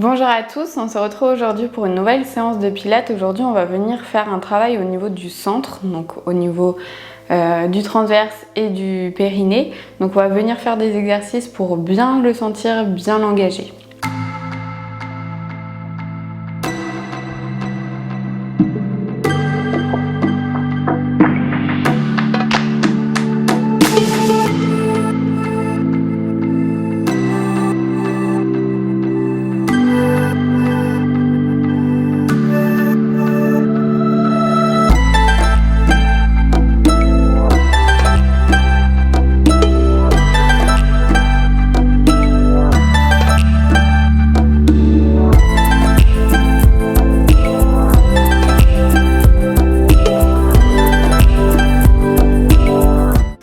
Bonjour à tous, on se retrouve aujourd'hui pour une nouvelle séance de pilates. Aujourd'hui, on va venir faire un travail au niveau du centre, donc au niveau du transverse et du périnée. Donc on va venir faire des exercices pour bien le sentir, bien l'engager.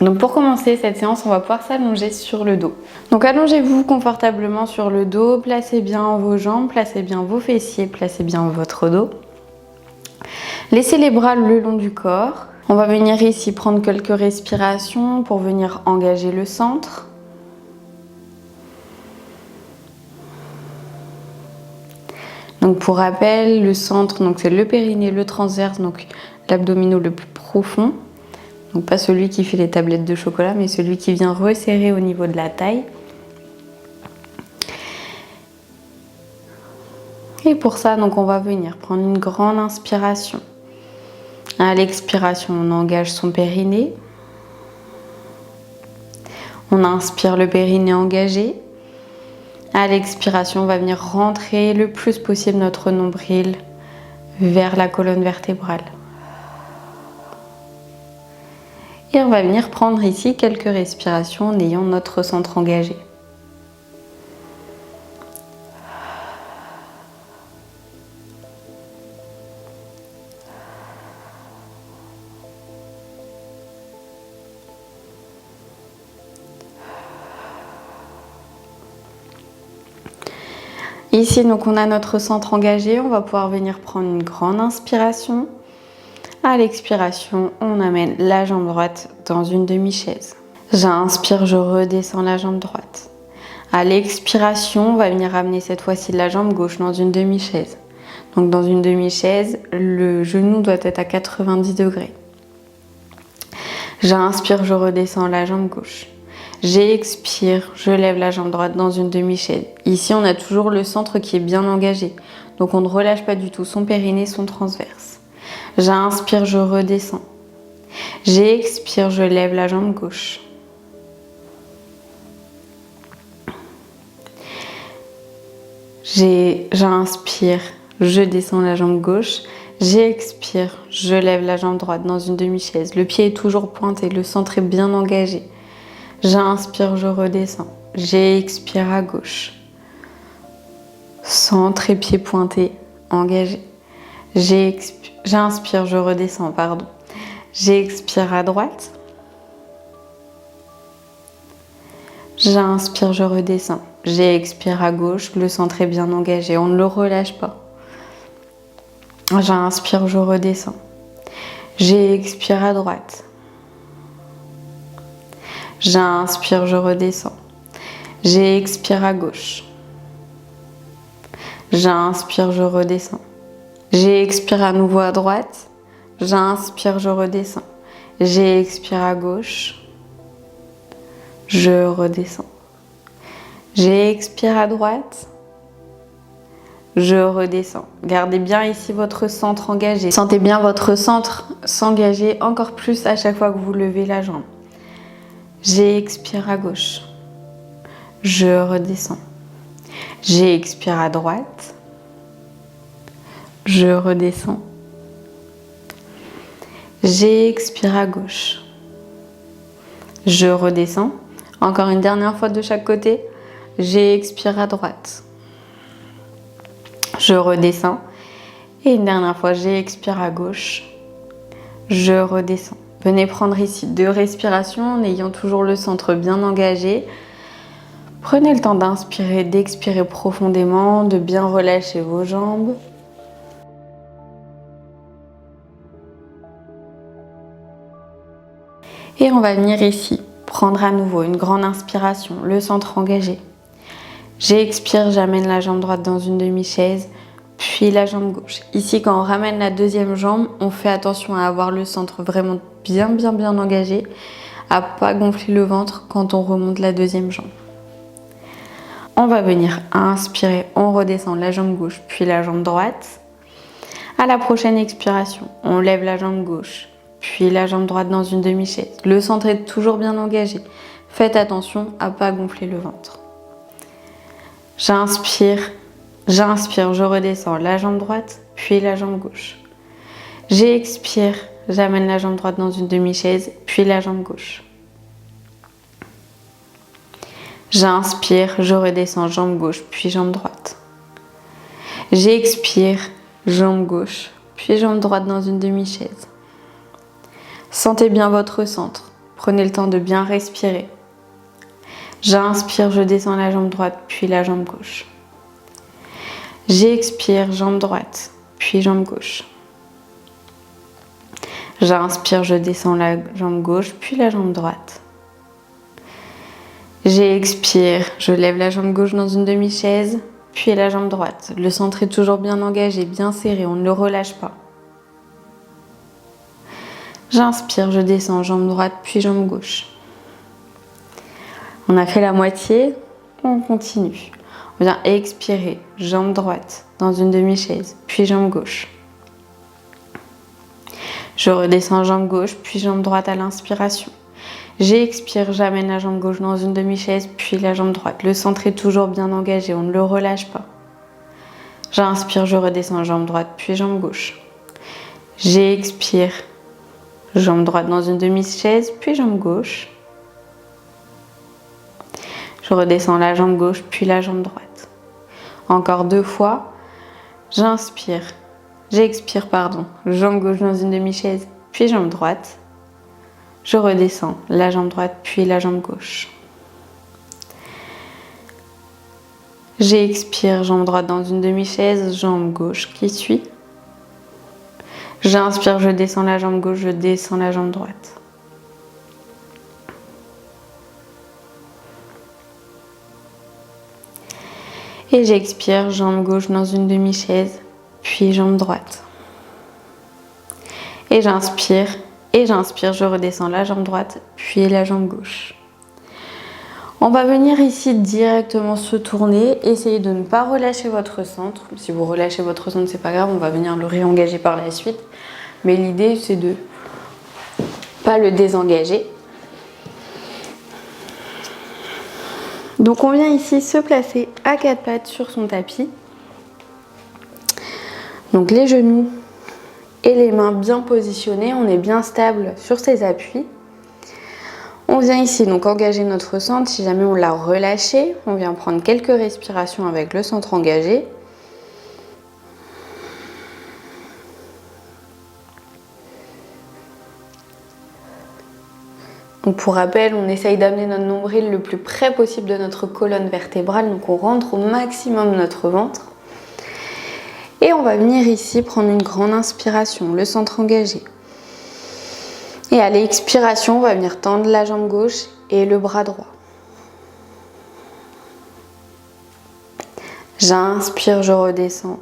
Donc pour commencer cette séance, on va pouvoir s'allonger sur le dos. Donc allongez-vous confortablement sur le dos, placez bien vos jambes, placez bien vos fessiers, placez bien votre dos. Laissez les bras le long du corps. On va venir ici prendre quelques respirations pour venir engager le centre. Donc pour rappel, le centre, c'est le périnée, le transverse, donc l'abdominaux le plus profond. Donc pas celui qui fait les tablettes de chocolat, mais celui qui vient resserrer au niveau de la taille. Et pour ça, on va venir prendre une grande inspiration. À l'expiration, on engage son périnée. On inspire le périnée engagé. À l'expiration, on va venir rentrer le plus possible notre nombril vers la colonne vertébrale. Et on va venir prendre ici quelques respirations en ayant notre centre engagé. Ici, on a notre centre engagé. On va pouvoir venir prendre une grande inspiration. À l'expiration, on amène la jambe droite dans une demi-chaise. J'inspire, je redescends la jambe droite. À l'expiration, on va venir amener cette fois-ci la jambe gauche dans une demi-chaise. Donc dans une demi-chaise, le genou doit être à 90 degrés. J'inspire, je redescends la jambe gauche. J'expire, je lève la jambe droite dans une demi-chaise. Ici, on a toujours le centre qui est bien engagé. Donc on ne relâche pas du tout son périnée, son transverse. J'inspire, je redescends. J'expire, je lève la jambe gauche. J'inspire, je descends la jambe gauche. J'expire, je lève la jambe droite dans une demi-chaise. Le pied est toujours pointé, le centre est bien engagé. J'inspire, je redescends. J'expire à gauche. Centre et pied pointé, engagé. J'inspire, je redescends, pardon. J'expire à droite. J'inspire, je redescends. J'expire à gauche, le centre est bien engagé, on ne le relâche pas. J'inspire, je redescends. J'expire à droite. J'inspire, je redescends. J'expire à gauche. J'inspire, je redescends. J'expire à nouveau à droite. J'inspire, je redescends. J'expire à gauche. Je redescends. J'expire à droite. Je redescends. Gardez bien ici votre centre engagé. Sentez bien votre centre s'engager encore plus à chaque fois que vous levez la jambe. J'expire à gauche. Je redescends. J'expire à droite. Je redescends. J'expire à gauche. Je redescends. Encore une dernière fois de chaque côté. J'expire à droite. Je redescends. Et une dernière fois, j'expire à gauche. Je redescends. Venez prendre ici 2 respirations en ayant toujours le centre bien engagé. Prenez le temps d'inspirer, d'expirer profondément, de bien relâcher vos jambes. Et on va venir ici prendre à nouveau une grande inspiration, le centre engagé. J'expire, j'amène la jambe droite dans une demi-chaise, puis la jambe gauche. Ici, quand on ramène la deuxième jambe, on fait attention à avoir le centre vraiment bien engagé, à pas gonfler le ventre quand on remonte la deuxième jambe. On va venir inspirer, on redescend la jambe gauche, puis la jambe droite. À la prochaine expiration, on lève la jambe gauche, puis la jambe droite dans une demi-chaise. Le centre est toujours bien engagé. Faites attention à pas gonfler le ventre. J'inspire, je redescends la jambe droite, puis la jambe gauche. J'expire, j'amène la jambe droite dans une demi-chaise, puis la jambe gauche. J'inspire, je redescends jambe gauche, puis jambe droite. J'expire, jambe gauche, puis jambe droite dans une demi-chaise. Sentez bien votre centre. Prenez le temps de bien respirer. J'inspire, je descends la jambe droite, puis la jambe gauche. J'expire, jambe droite, puis jambe gauche. J'inspire, je descends la jambe gauche, puis la jambe droite. J'expire, je lève la jambe gauche dans une demi-chaise, puis la jambe droite. Le centre est toujours bien engagé, bien serré, on ne le relâche pas. J'inspire, je descends jambe droite, puis jambe gauche. On a fait la moitié, on continue. On vient expirer, jambe droite dans une demi-chaise, puis jambe gauche. Je redescends jambe gauche, puis jambe droite à l'inspiration. J'expire, j'amène la jambe gauche dans une demi-chaise, puis la jambe droite. Le centre est toujours bien engagé, on ne le relâche pas. J'inspire, je redescends jambe droite, puis jambe gauche. J'expire, jambe droite dans une demi-chaise, puis jambe gauche. Je redescends la jambe gauche, puis la jambe droite. Encore 2 fois. J'expire, jambe gauche dans une demi-chaise, puis jambe droite. Je redescends la jambe droite, puis la jambe gauche. J'expire, jambe droite dans une demi-chaise, jambe gauche qui suit. J'inspire, je descends la jambe gauche, je descends la jambe droite. Et j'expire, jambe gauche dans une demi-chaise, puis jambe droite. Et j'inspire, je redescends la jambe droite, puis la jambe gauche. On va venir ici directement se tourner, essayez de ne pas relâcher votre centre. Si vous relâchez votre centre, c'est pas grave, on va venir le réengager par la suite. Mais l'idée, c'est de pas le désengager. Donc on vient ici se placer à 4 pattes sur son tapis. Donc les genoux et les mains bien positionnés, on est bien stable sur ses appuis. On vient ici donc engager notre centre. Si jamais on l'a relâché, on vient prendre quelques respirations avec le centre engagé. Donc pour rappel, on essaye d'amener notre nombril le plus près possible de notre colonne vertébrale, donc on rentre au maximum notre ventre. Et on va venir ici prendre une grande inspiration, le centre engagé. Et à l'expiration, on va venir tendre la jambe gauche et le bras droit. J'inspire, je redescends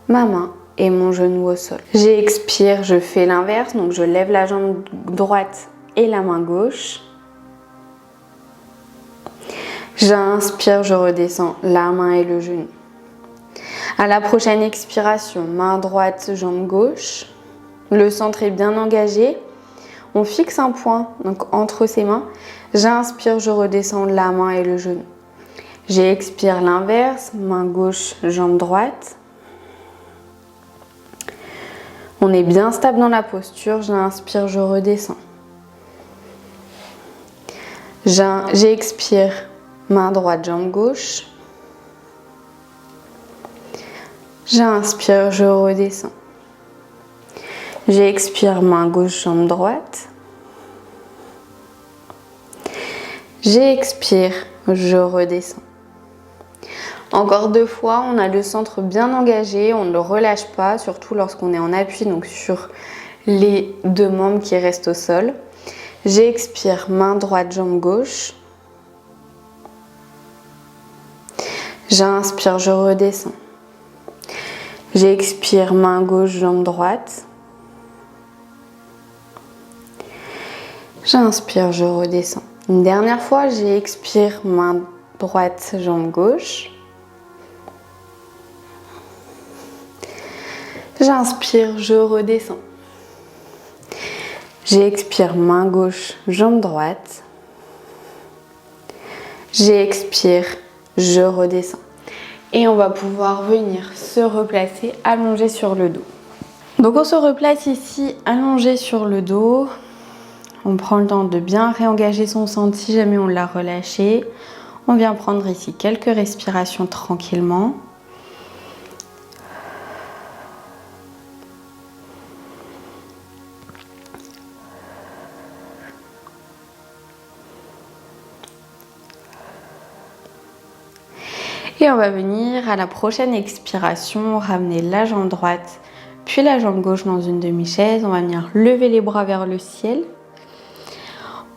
ma main et mon genou au sol. J'expire, je fais l'inverse, donc je lève la jambe droite et la main gauche. J'inspire, je redescends la main et le genou. À la prochaine expiration, main droite, jambe gauche. Le centre est bien engagé. On fixe un point donc entre ses mains. J'inspire, je redescends la main et le genou. J'expire l'inverse, main gauche, jambe droite. On est bien stable dans la posture. J'inspire, je redescends. J'expire, main droite, jambe gauche. J'inspire, je redescends. J'expire, main gauche, jambe droite. J'expire, je redescends. Encore 2 fois, on a le centre bien engagé, on ne le relâche pas, surtout lorsqu'on est en appui, donc sur les 2 membres qui restent au sol. J'expire, main droite, jambe gauche. J'inspire, je redescends. J'expire, main gauche, jambe droite. J'inspire, je redescends. Une dernière fois, j'expire, main droite, jambe gauche. J'inspire, je redescends. J'expire, main gauche, jambe droite. J'expire, je redescends. Et on va pouvoir venir se replacer allongé sur le dos. Donc on se replace ici allongé sur le dos. On prend le temps de bien réengager son centre si jamais on l'a relâché. On vient prendre ici quelques respirations tranquillement. Et on va venir à la prochaine expiration, ramener la jambe droite, puis la jambe gauche dans une demi-chaise. On va venir lever les bras vers le ciel.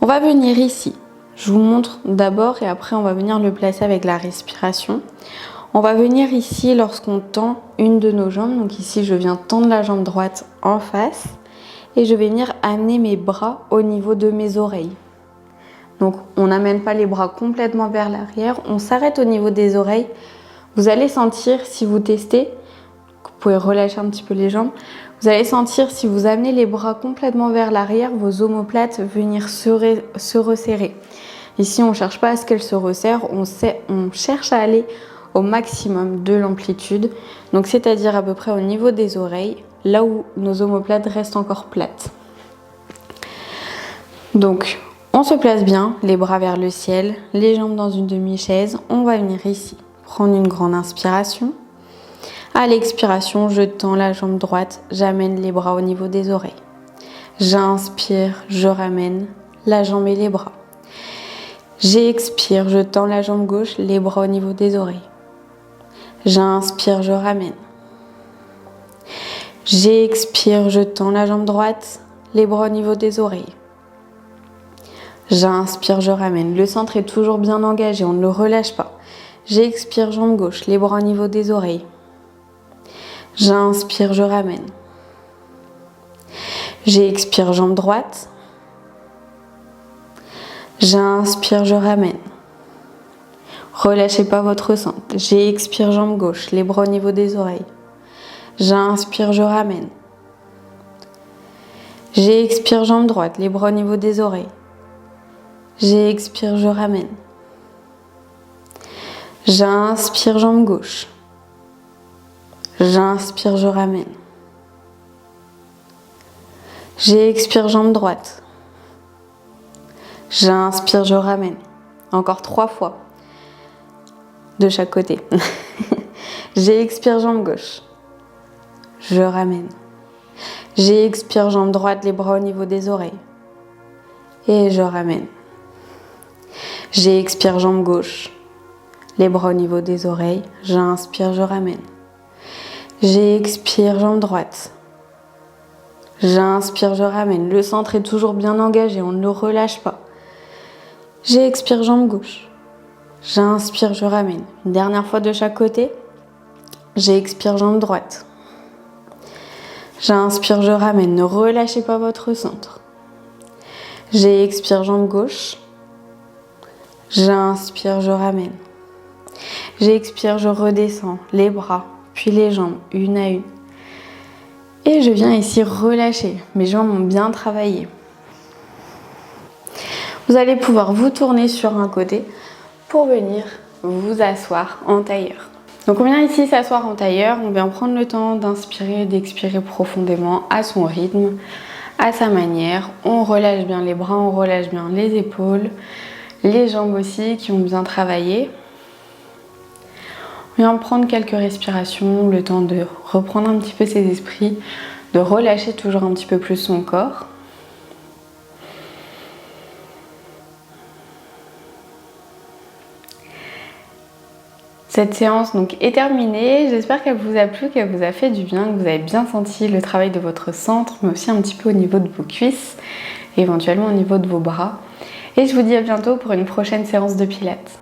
On va venir ici. Je vous montre d'abord et après on va venir le placer avec la respiration. On va venir ici lorsqu'on tend une de nos jambes. Donc ici, je viens tendre la jambe droite en face et je vais venir amener mes bras au niveau de mes oreilles. Donc on n'amène pas les bras complètement vers l'arrière, on s'arrête au niveau des oreilles. Vous allez sentir, si vous testez, vous pouvez relâcher un petit peu les jambes, vous allez sentir si vous amenez les bras complètement vers l'arrière, vos omoplates venir se resserrer. Ici on ne cherche pas à ce qu'elles se resserrent, on cherche à aller au maximum de l'amplitude, donc c'est-à-dire à peu près au niveau des oreilles, là où nos omoplates restent encore plates. Donc on se place bien, les bras vers le ciel, les jambes dans une demi-chaise. On va venir ici, prendre une grande inspiration. À l'expiration, je tends la jambe droite, j'amène les bras au niveau des oreilles. J'inspire, je ramène la jambe et les bras. J'expire, je tends la jambe gauche, les bras au niveau des oreilles. J'inspire, je ramène. J'expire, je tends la jambe droite, les bras au niveau des oreilles. J'inspire, je ramène. Le centre est toujours bien engagé, on ne le relâche pas. J'expire, jambe gauche, les bras au niveau des oreilles. J'inspire, je ramène. J'expire, jambe droite. J'inspire, je ramène. Relâchez pas votre centre. J'expire, jambe gauche, les bras au niveau des oreilles. J'inspire, je ramène. J'expire, jambe droite, les bras au niveau des oreilles. J'expire, je ramène. J'inspire, jambe gauche. J'inspire, je ramène. J'expire, jambe droite. J'inspire, je ramène. Encore 3 fois. De chaque côté. J'expire, jambe gauche. Je ramène. J'expire, jambe droite, les bras au niveau des oreilles. Et je ramène. J'expire, jambe gauche, les bras au niveau des oreilles. J'inspire, je ramène. J'expire, jambe droite. J'inspire, je ramène. Le centre est toujours bien engagé, on ne le relâche pas. J'expire, jambe gauche. J'inspire, je ramène. Une dernière fois de chaque côté. J'expire, jambe droite. J'inspire, je ramène. Ne relâchez pas votre centre. J'expire, jambe gauche. J'inspire, je ramène. J'expire, je redescends les bras, puis les jambes, une à une. Et je viens ici relâcher. Mes jambes ont bien travaillé. Vous allez pouvoir vous tourner sur un côté pour venir vous asseoir en tailleur. Donc on vient ici s'asseoir en tailleur, on vient prendre le temps d'inspirer, d'expirer profondément à son rythme, à sa manière. On relâche bien les bras, on relâche bien les épaules. Les jambes aussi qui ont bien travaillé. On vient prendre quelques respirations, le temps de reprendre un petit peu ses esprits, de relâcher toujours un petit peu plus son corps. Cette séance donc est terminée, j'espère qu'elle vous a plu, qu'elle vous a fait du bien, que vous avez bien senti le travail de votre centre, mais aussi un petit peu au niveau de vos cuisses, et éventuellement au niveau de vos bras. Et je vous dis à bientôt pour une prochaine séance de pilates.